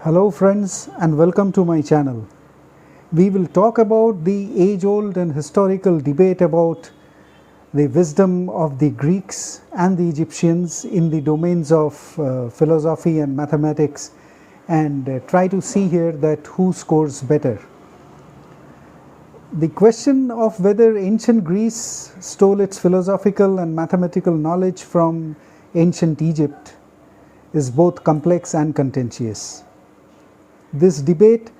Hello friends and welcome to my channel. We will talk about the age-old and historical debate about the wisdom of the Greeks and the Egyptians in the domains of philosophy and mathematics, and try to see here that who scores better. The question of whether ancient Greece stole its philosophical and mathematical knowledge from ancient Egypt is both complex and contentious. This debate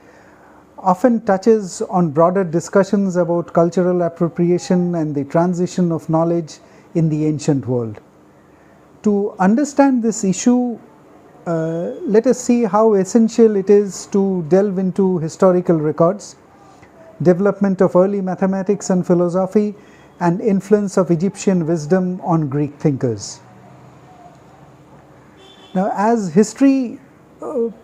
often touches on broader discussions about cultural appropriation and the transition of knowledge in the ancient world. To understand this issue, let us see how essential it is to delve into historical records, development of early mathematics and philosophy, and influence of Egyptian wisdom on Greek thinkers. Now, as history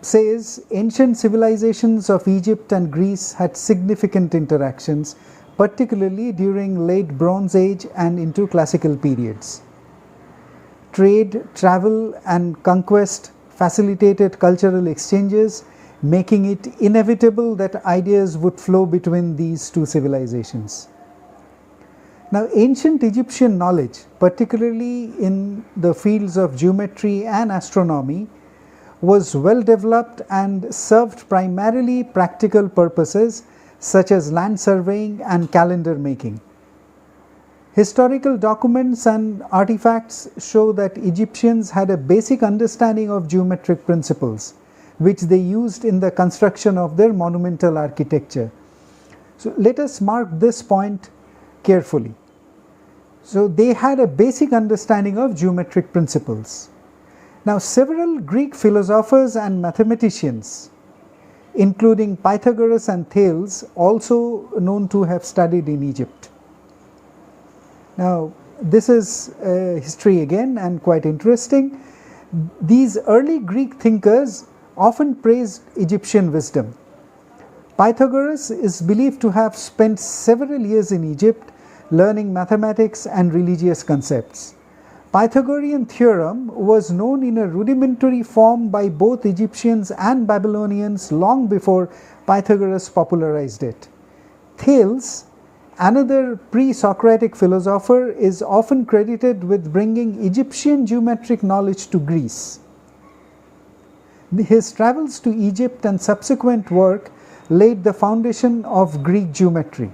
says, ancient civilizations of Egypt and Greece had significant interactions, particularly during late Bronze Age and into classical periods. Trade, travel, and conquest facilitated cultural exchanges, making it inevitable that ideas would flow between these two civilizations. Now, ancient Egyptian knowledge, particularly in the fields of geometry and astronomy, was well developed and served primarily practical purposes such as land surveying and calendar making. Historical documents and artifacts show that Egyptians had a basic understanding of geometric principles, which they used in the construction of their monumental architecture. So let us mark this point carefully. So they had a basic understanding of geometric principles. Now, several Greek philosophers and mathematicians, including Pythagoras and Thales, also known to have studied in Egypt. Now, this is history again and quite interesting. These early Greek thinkers often praised Egyptian wisdom. Pythagoras is believed to have spent several years in Egypt learning mathematics and religious concepts. Pythagorean theorem was known in a rudimentary form by both Egyptians and Babylonians long before Pythagoras popularized it. Thales, another pre-Socratic philosopher, is often credited with bringing Egyptian geometric knowledge to Greece. His travels to Egypt and subsequent work laid the foundation of Greek geometry.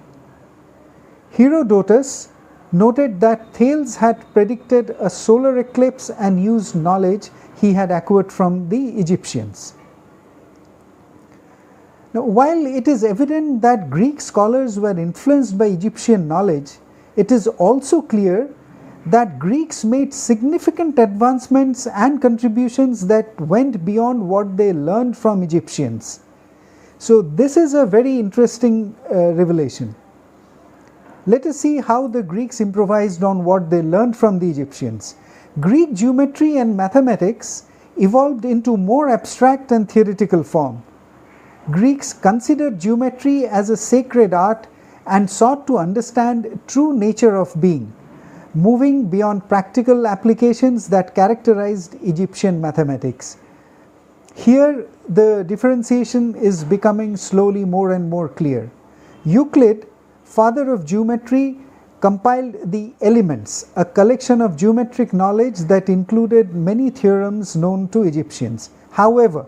Herodotus noted that Thales had predicted a solar eclipse and used knowledge he had acquired from the Egyptians. Now, while it is evident that Greek scholars were influenced by Egyptian knowledge, it is also clear that Greeks made significant advancements and contributions that went beyond what they learned from Egyptians. So this is a very interesting revelation. Let us see how the Greeks improvised on what they learned from the Egyptians. Greek geometry and mathematics evolved into more abstract and theoretical form. Greeks considered geometry as a sacred art and sought to understand true nature of being, moving beyond practical applications that characterized Egyptian mathematics. Here, the differentiation is becoming slowly more and more clear. Euclid, father of geometry, compiled the Elements, a collection of geometric knowledge that included many theorems known to Egyptians. However,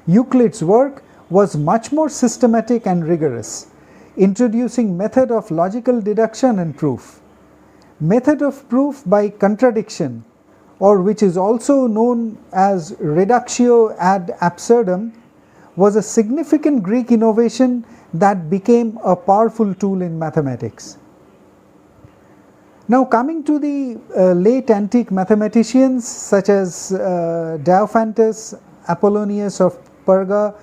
Euclid's work was much more systematic and rigorous, introducing method of logical deduction and proof. Method of proof by contradiction, or which is also known as reductio ad absurdum, was a significant Greek innovation that became a powerful tool in mathematics. Now, coming to the late antique mathematicians such as Diophantus, Apollonius of Perga,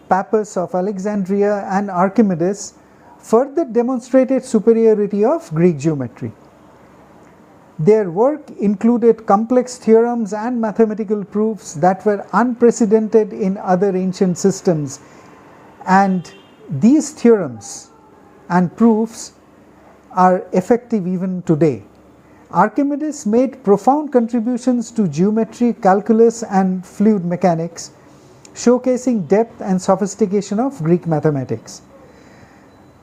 Pappus of Alexandria, and Archimedes, further demonstrated superiority of Greek geometry. Their work included complex theorems and mathematical proofs that were unprecedented in other ancient systems, and these theorems and proofs are effective even today. Archimedes made profound contributions to geometry, calculus, and fluid mechanics, showcasing depth and sophistication of Greek mathematics.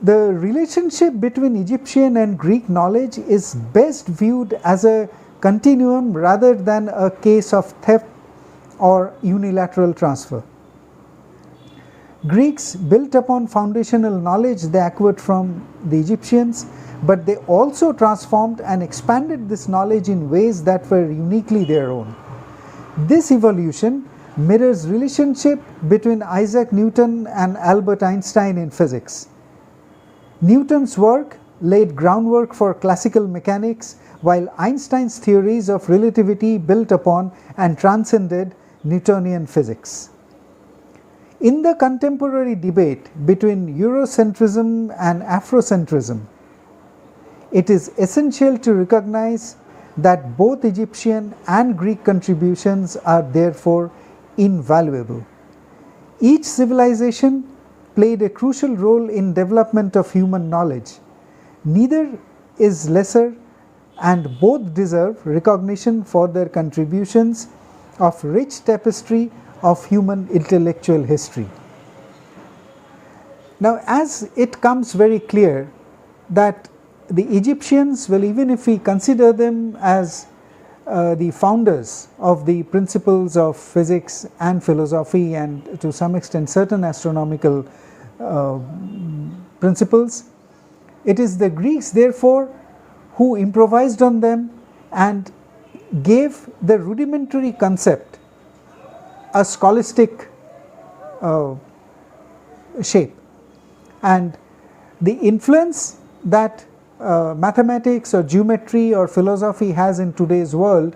The relationship between Egyptian and Greek knowledge is best viewed as a continuum rather than a case of theft or unilateral transfer. Greeks built upon foundational knowledge they acquired from the Egyptians, but they also transformed and expanded this knowledge in ways that were uniquely their own. This evolution mirrors relationship between Isaac Newton and Albert Einstein in physics. Newton's work laid groundwork for classical mechanics, while Einstein's theories of relativity built upon and transcended Newtonian physics. In the contemporary debate between Eurocentrism and Afrocentrism, it is essential to recognize that both Egyptian and Greek contributions are therefore invaluable. Each civilization played a crucial role in development of human knowledge. Neither is lesser, and both deserve recognition for their contributions of rich tapestry of human intellectual history. Now, as it comes very clear that the Egyptians, well, even if we consider them as the founders of the principles of physics and philosophy, and to some extent certain astronomical principles, it is the Greeks therefore who improvised on them and gave the rudimentary concept a scholastic shape. And the influence that mathematics or geometry or philosophy has in today's world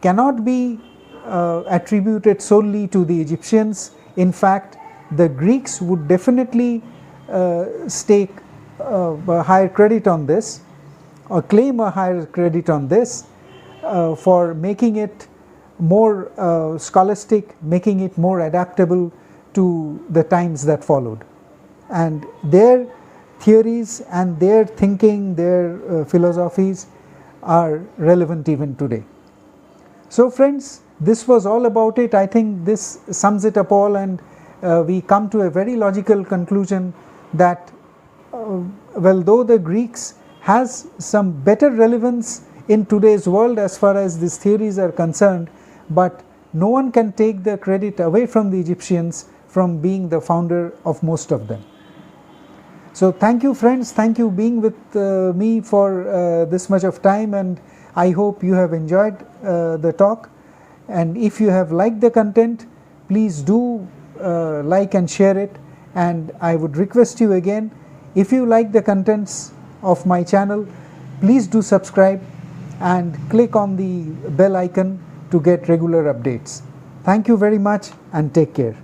cannot be attributed solely to the Egyptians. In fact, the Greeks would definitely stake a higher credit on this, or claim a higher credit on this, for making it more scholastic, making it more adaptable to the times that followed. And their theories and their thinking, their philosophies are relevant even today. So friends, this was all about it. I think this sums it up all, and we come to a very logical conclusion that well, though the Greeks has some better relevance in today's world as far as these theories are concerned, but no one can take the credit away from the Egyptians from being the founder of most of them. So thank you friends, thank you being with me for this much of time, and I hope you have enjoyed the talk. And if you have liked the content, please do like and share it. And I would request you again, if you like the contents of my channel, please do subscribe and click on the bell icon to get regular updates. Thank you very much and take care.